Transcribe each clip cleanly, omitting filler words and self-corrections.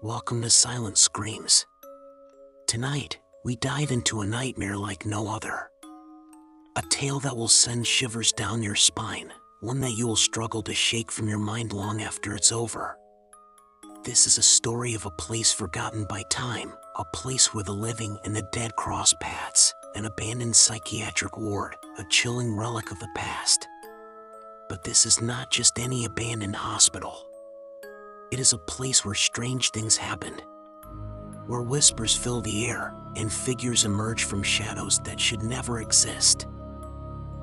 Welcome to Silent Screams. Tonight, we dive into a nightmare like no other. A tale that will send shivers down your spine, one that you will struggle to shake from your mind long after it's over. This is a story of a place forgotten by time, a place where the living and the dead cross paths, an abandoned psychiatric ward, a chilling relic of the past. But this is not just any abandoned hospital. It is a place where strange things happen, where whispers fill the air and figures emerge from shadows that should never exist.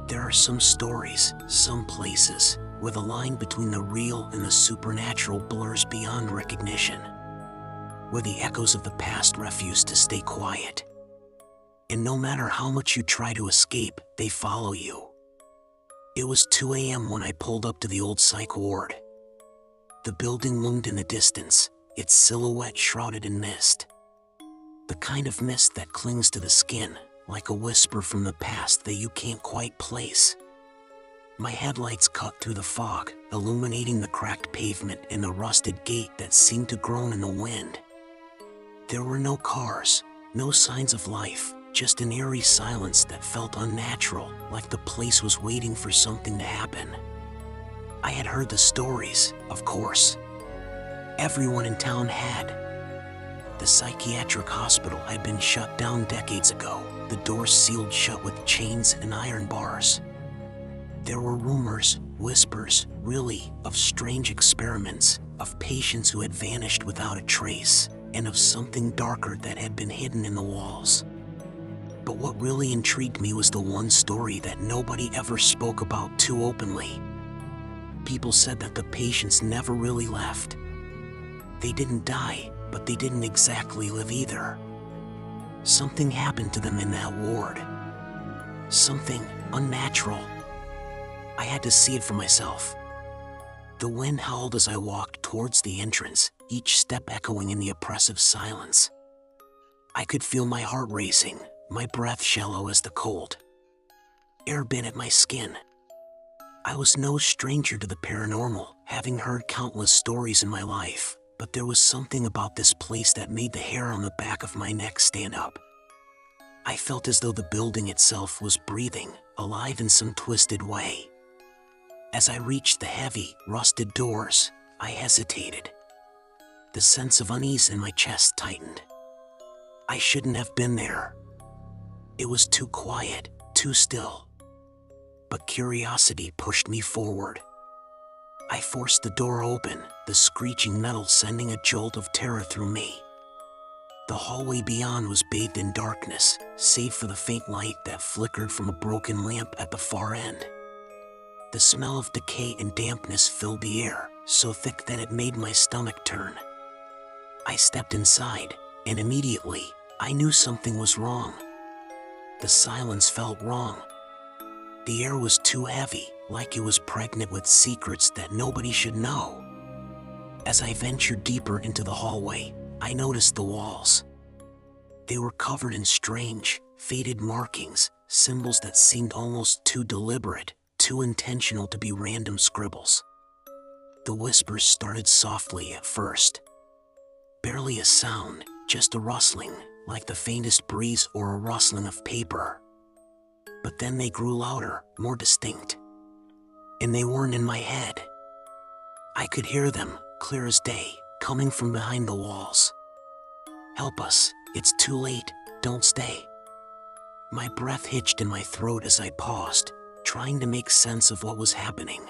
There are some stories, some places, where the line between the real and the supernatural blurs beyond recognition, where the echoes of the past refuse to stay quiet. And no matter how much you try to escape, they follow you. It was 2 a.m. when I pulled up to the old psych ward. The building loomed in the distance, its silhouette shrouded in mist. The kind of mist that clings to the skin, like a whisper from the past that you can't quite place. My headlights cut through the fog, illuminating the cracked pavement and the rusted gate that seemed to groan in the wind. There were no cars, no signs of life, just an eerie silence that felt unnatural, like the place was waiting for something to happen. I had heard the stories, of course. Everyone in town had. The psychiatric hospital had been shut down decades ago, the doors sealed shut with chains and iron bars. There were rumors, whispers, really, of strange experiments, of patients who had vanished without a trace, and of something darker that had been hidden in the walls. But what really intrigued me was the one story that nobody ever spoke about too openly. People said that the patients never really left. They didn't die, but they didn't exactly live either. Something happened to them in that ward. Something unnatural. I had to see it for myself. The wind howled as I walked towards the entrance, each step echoing in the oppressive silence. I could feel my heart racing, my breath shallow as the cold air bit at my skin. I was no stranger to the paranormal, having heard countless stories in my life, but there was something about this place that made the hair on the back of my neck stand up. I felt as though the building itself was breathing, alive in some twisted way. As I reached the heavy, rusted doors, I hesitated. The sense of unease in my chest tightened. I shouldn't have been there. It was too quiet, too still. But curiosity pushed me forward. I forced the door open, the screeching metal sending a jolt of terror through me. The hallway beyond was bathed in darkness, save for the faint light that flickered from a broken lamp at the far end. The smell of decay and dampness filled the air, so thick that it made my stomach turn. I stepped inside, and immediately, I knew something was wrong. The silence felt wrong. The air was too heavy, like it was pregnant with secrets that nobody should know. As I ventured deeper into the hallway, I noticed the walls. They were covered in strange, faded markings, symbols that seemed almost too deliberate, too intentional to be random scribbles. The whispers started softly at first. Barely a sound, just a rustling, like the faintest breeze or a rustling of paper. But then they grew louder, more distinct. And they weren't in my head. I could hear them, clear as day, coming from behind the walls. "Help us, it's too late, don't stay." My breath hitched in my throat as I paused, trying to make sense of what was happening.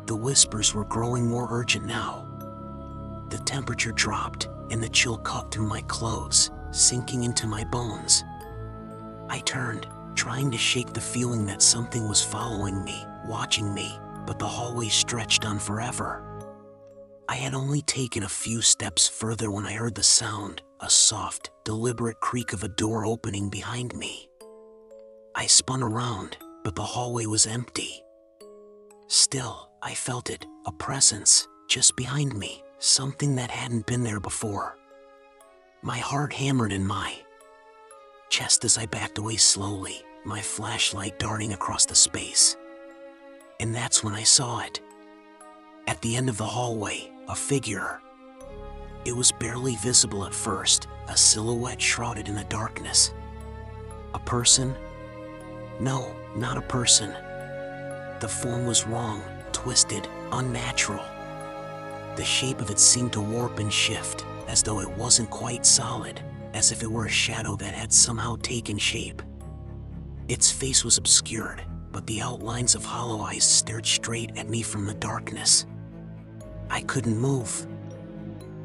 The whispers were growing more urgent now. The temperature dropped, and the chill cut through my clothes, sinking into my bones. I turned, trying to shake the feeling that something was following me, watching me, but the hallway stretched on forever. I had only taken a few steps further when I heard the sound, a soft, deliberate creak of a door opening behind me. I spun around, but the hallway was empty. Still, I felt it, a presence, just behind me, something that hadn't been there before. My heart hammered in my chest as I backed away slowly, my flashlight darting across the space. And that's when I saw it. At the end of the hallway, a figure. It was barely visible at first, a silhouette shrouded in the darkness. A person? No, not a person. The form was wrong, twisted, unnatural. The shape of it seemed to warp and shift, as though it wasn't quite solid, as if it were a shadow that had somehow taken shape. Its face was obscured, but the outlines of hollow eyes stared straight at me from the darkness. I couldn't move.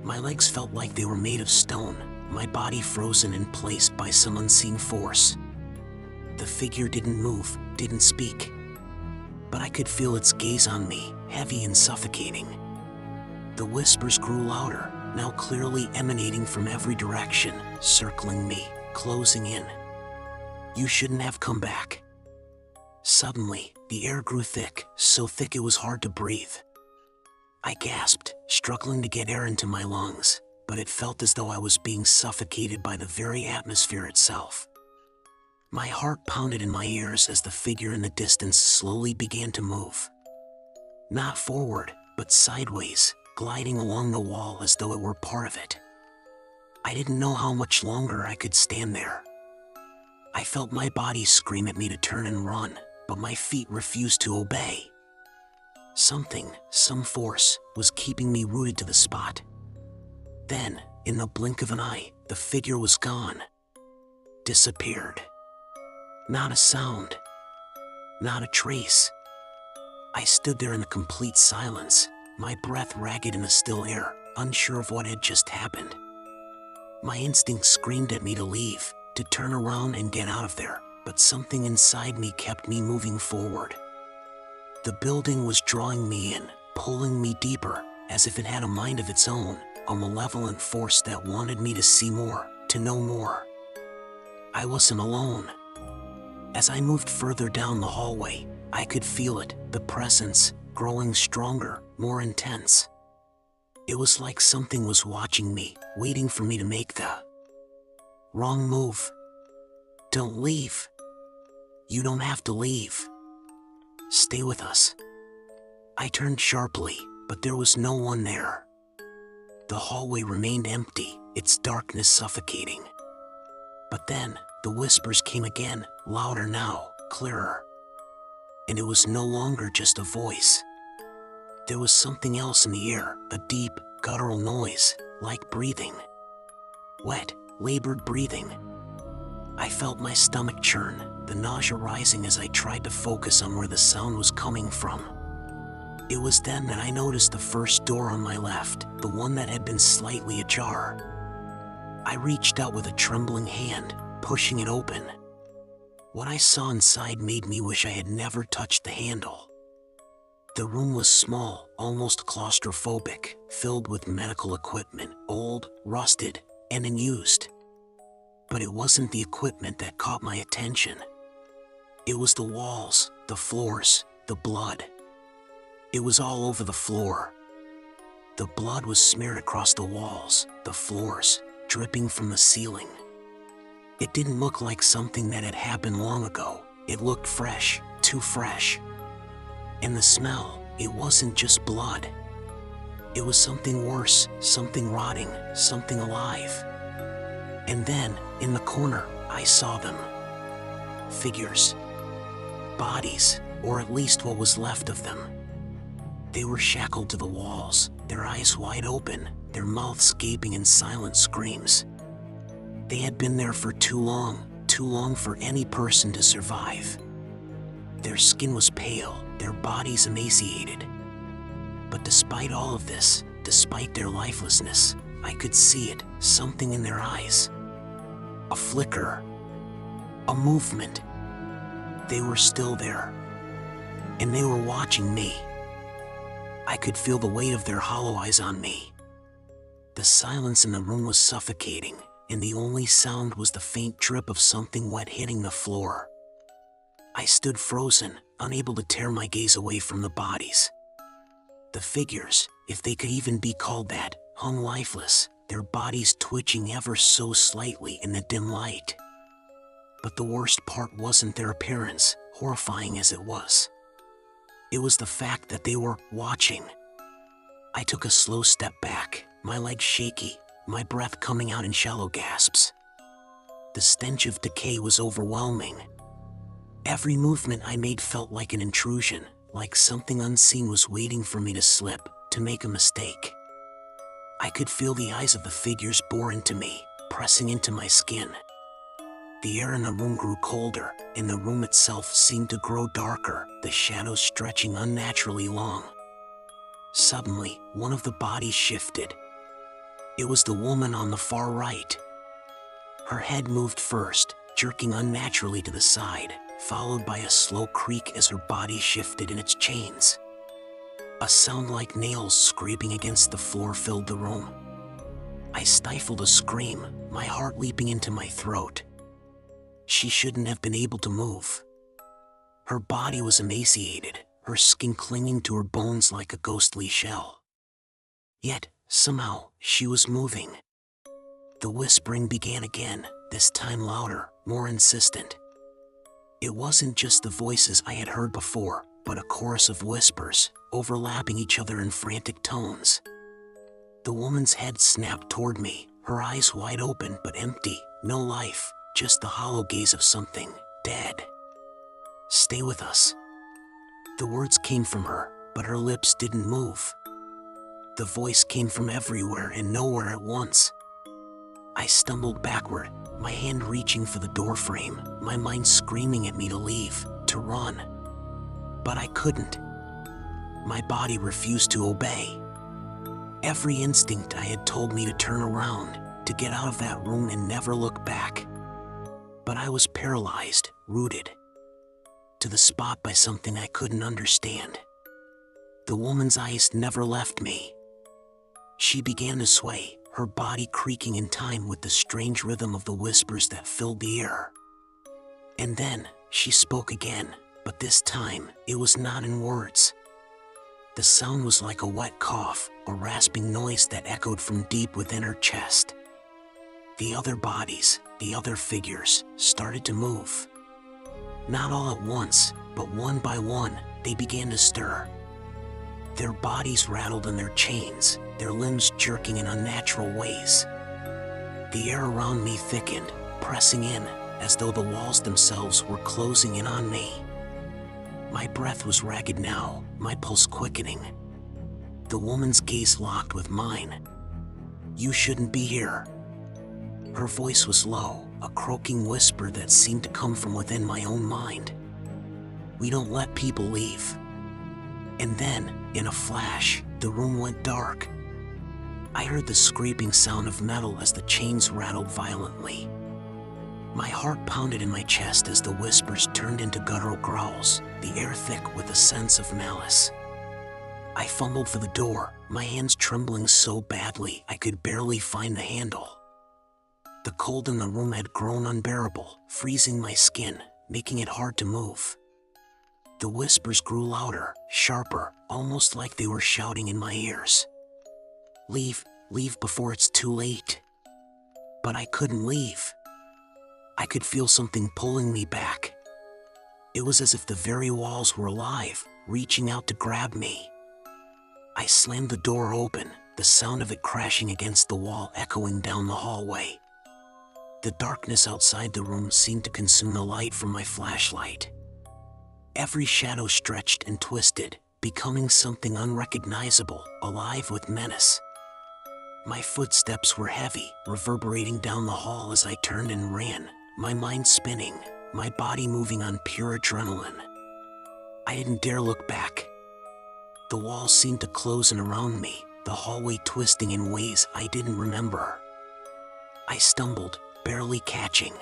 My legs felt like they were made of stone, my body frozen in place by some unseen force. The figure didn't move, didn't speak. But I could feel its gaze on me, heavy and suffocating. The whispers grew louder, now clearly emanating from every direction, circling me, closing in. You shouldn't have come back. Suddenly, the air grew thick, so thick it was hard to breathe. I gasped, struggling to get air into my lungs, but it felt as though I was being suffocated by the very atmosphere itself. My heart pounded in my ears as the figure in the distance slowly began to move. Not forward, but sideways, gliding along the wall as though it were part of it. I didn't know how much longer I could stand there. I felt my body scream at me to turn and run, but my feet refused to obey. Something, some force, was keeping me rooted to the spot. Then, in the blink of an eye, the figure was gone. Disappeared. Not a sound. Not a trace. I stood there in the complete silence, my breath ragged in the still air, unsure of what had just happened. My instinct screamed at me to leave, to turn around and get out of there, but something inside me kept me moving forward. The building was drawing me in, pulling me deeper, as if it had a mind of its own, a malevolent force that wanted me to see more, to know more. I wasn't alone. As I moved further down the hallway, I could feel it, the presence, growing stronger, more intense. It was like something was watching me, waiting for me to make the wrong move. Don't leave. You don't have to leave. Stay with us. I turned sharply, but there was no one there. The hallway remained empty, its darkness suffocating. But then, the whispers came again, louder now, clearer. And it was no longer just a voice. There was something else in the air, a deep, guttural noise, like breathing. Wet, labored breathing. I felt my stomach churn, the nausea rising as I tried to focus on where the sound was coming from. It was then that I noticed the first door on my left, the one that had been slightly ajar. I reached out with a trembling hand, pushing it open. What I saw inside made me wish I had never touched the handle. The room was small, almost claustrophobic, filled with medical equipment, old, rusted, and unused. But it wasn't the equipment that caught my attention. It was the walls, the floors, the blood. It was all over the floor. The blood was smeared across the walls, the floors, dripping from the ceiling. It didn't look like something that had happened long ago. It looked fresh, too fresh. And the smell, it wasn't just blood. It was something worse, something rotting, something alive. And then, in the corner, I saw them. Figures. Bodies, or at least what was left of them. They were shackled to the walls, their eyes wide open, their mouths gaping in silent screams. They had been there for too long for any person to survive. Their skin was pale, their bodies emaciated. But despite all of this, despite their lifelessness, I could see it, something in their eyes. A flicker. A movement. They were still there. And they were watching me. I could feel the weight of their hollow eyes on me. The silence in the room was suffocating, and the only sound was the faint drip of something wet hitting the floor. I stood frozen, unable to tear my gaze away from the bodies. The figures, if they could even be called that, hung lifeless, their bodies twitching ever so slightly in the dim light. But the worst part wasn't their appearance, horrifying as it was. It was the fact that they were watching. I took a slow step back, my legs shaky, my breath coming out in shallow gasps. The stench of decay was overwhelming. Every movement I made felt like an intrusion, like something unseen was waiting for me to slip, to make a mistake. I could feel the eyes of the figures bore into me, pressing into my skin. The air in the room grew colder, and the room itself seemed to grow darker, the shadows stretching unnaturally long. Suddenly, one of the bodies shifted. It was the woman on the far right. Her head moved first, jerking unnaturally to the side, followed by a slow creak as her body shifted in its chains. A sound like nails scraping against the floor filled the room. I stifled a scream, my heart leaping into my throat. She shouldn't have been able to move. Her body was emaciated, her skin clinging to her bones like a ghostly shell. Yet, somehow, she was moving. The whispering began again, this time louder, more insistent. It wasn't just the voices I had heard before, but a chorus of whispers, overlapping each other in frantic tones. The woman's head snapped toward me, her eyes wide open but empty, no life, just the hollow gaze of something dead. "Stay with us." The words came from her, but her lips didn't move. The voice came from everywhere and nowhere at once. I stumbled backward, my hand reaching for the doorframe, my mind screaming at me to leave, to run. But I couldn't. My body refused to obey. Every instinct I had told me to turn around, to get out of that room and never look back. But I was paralyzed, rooted to the spot by something I couldn't understand. The woman's eyes never left me. She began to sway, her body creaking in time with the strange rhythm of the whispers that filled the air. And then, she spoke again, but this time, it was not in words. The sound was like a wet cough, a rasping noise that echoed from deep within her chest. The other bodies, the other figures, started to move. Not all at once, but one by one, they began to stir. Their bodies rattled in their chains, their limbs jerking in unnatural ways. The air around me thickened, pressing in, as though the walls themselves were closing in on me. My breath was ragged now, my pulse quickening. The woman's gaze locked with mine. "You shouldn't be here." Her voice was low, a croaking whisper that seemed to come from within my own mind. "We don't let people leave." And then, in a flash, the room went dark. I heard the scraping sound of metal as the chains rattled violently. My heart pounded in my chest as the whispers turned into guttural growls, the air thick with a sense of malice. I fumbled for the door, my hands trembling so badly I could barely find the handle. The cold in the room had grown unbearable, freezing my skin, making it hard to move. The whispers grew louder, sharper, almost like they were shouting in my ears. "Leave, leave before it's too late." But I couldn't leave. I could feel something pulling me back. It was as if the very walls were alive, reaching out to grab me. I slammed the door open, the sound of it crashing against the wall echoing down the hallway. The darkness outside the room seemed to consume the light from my flashlight. Every shadow stretched and twisted, becoming something unrecognizable, alive with menace. My footsteps were heavy, reverberating down the hall as I turned and ran, my mind spinning, my body moving on pure adrenaline. I didn't dare look back. The walls seemed to close in around me, the hallway twisting in ways I didn't remember. I stumbled, barely catching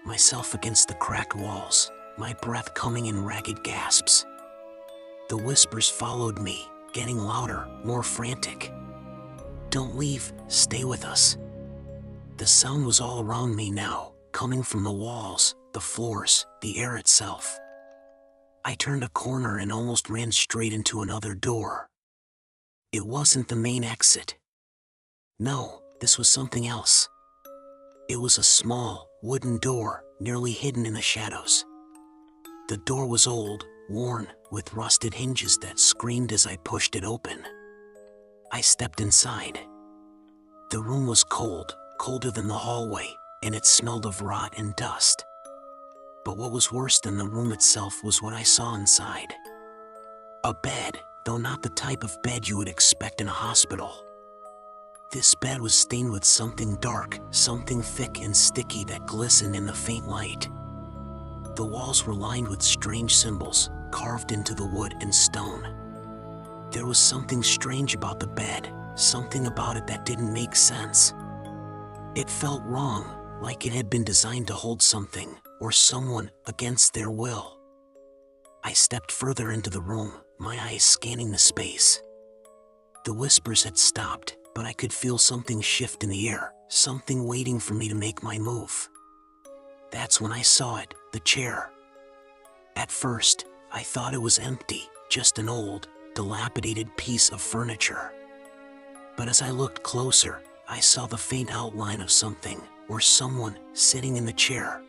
myself against the cracked walls, my breath coming in ragged gasps. The whispers followed me, getting louder, more frantic. "Don't leave, stay with us." The sound was all around me now, coming from the walls, the floors, the air itself. I turned a corner and almost ran straight into another door. It wasn't the main exit. No, this was something else. It was a small, wooden door, nearly hidden in the shadows. The door was old, worn, with rusted hinges that screamed as I pushed it open. I stepped inside. The room was cold, colder than the hallway, and it smelled of rot and dust. But what was worse than the room itself was what I saw inside. A bed, though not the type of bed you would expect in a hospital. This bed was stained with something dark, something thick and sticky that glistened in the faint light. The walls were lined with strange symbols, carved into the wood and stone. There was something strange about the bed, something about it that didn't make sense. It felt wrong, like it had been designed to hold something, or someone, against their will. I stepped further into the room, my eyes scanning the space. The whispers had stopped, but I could feel something shift in the air, something waiting for me to make my move. That's when I saw it, the chair. At first, I thought it was empty, just an old, dilapidated piece of furniture. But as I looked closer, I saw the faint outline of something, or someone, sitting in the chair.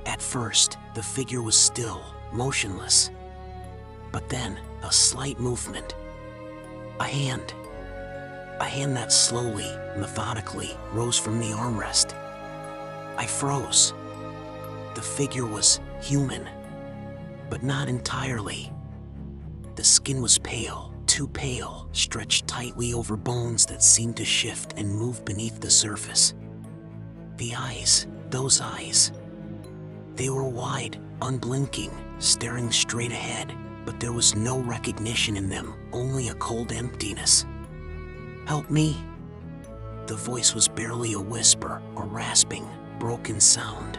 At first, the figure was still, motionless. But then, a slight movement. A hand that slowly, methodically, rose from the armrest. I froze. The figure was human, but not entirely. The skin was pale, too pale, stretched tightly over bones that seemed to shift and move beneath the surface. The eyes, those eyes. They were wide, unblinking, staring straight ahead, but there was no recognition in them, only a cold emptiness. "Help me." The voice was barely a whisper, a rasping, broken sound.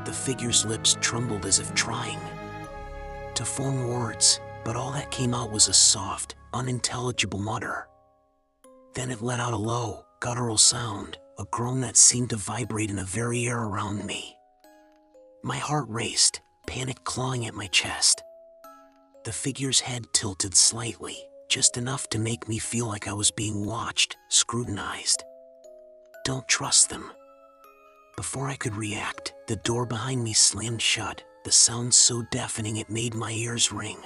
The figure's lips trembled as if trying to form words, but all that came out was a soft, unintelligible mutter. Then it let out a low, guttural sound, a groan that seemed to vibrate in the very air around me. My heart raced, panic clawing at my chest. The figure's head tilted slightly, just enough to make me feel like I was being watched, scrutinized. "Don't trust them." Before I could react, the door behind me slammed shut, the sound so deafening it made my ears ring.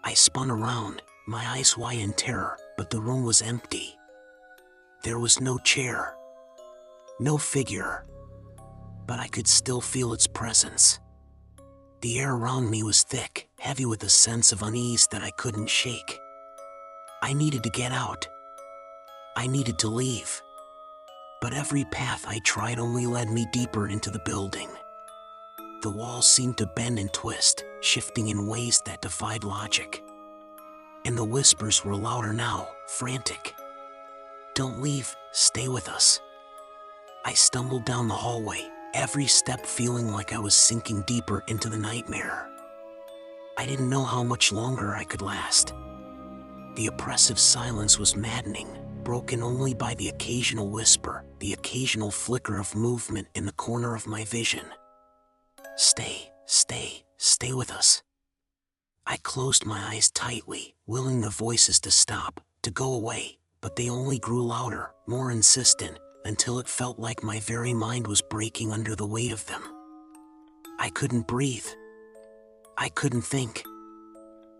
I spun around, my eyes wide in terror, but the room was empty. There was no chair, no figure, but I could still feel its presence. The air around me was thick, heavy with a sense of unease that I couldn't shake. I needed to get out. I needed to leave. But every path I tried only led me deeper into the building. The walls seemed to bend and twist, shifting in ways that defied logic. And the whispers were louder now, frantic. "Don't leave, stay with us." I stumbled down the hallway, every step feeling like I was sinking deeper into the nightmare. I didn't know how much longer I could last. The oppressive silence was maddening, broken only by the occasional whisper, the occasional flicker of movement in the corner of my vision. "Stay, stay, stay with us." I closed my eyes tightly, willing the voices to stop, to go away, but they only grew louder, more insistent, until it felt like my very mind was breaking under the weight of them. I couldn't breathe. I couldn't think.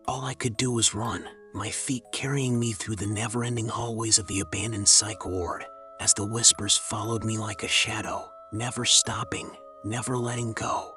All I could do was run, my feet carrying me through the never-ending hallways of the abandoned psych ward, as the whispers followed me like a shadow, never stopping, never letting go.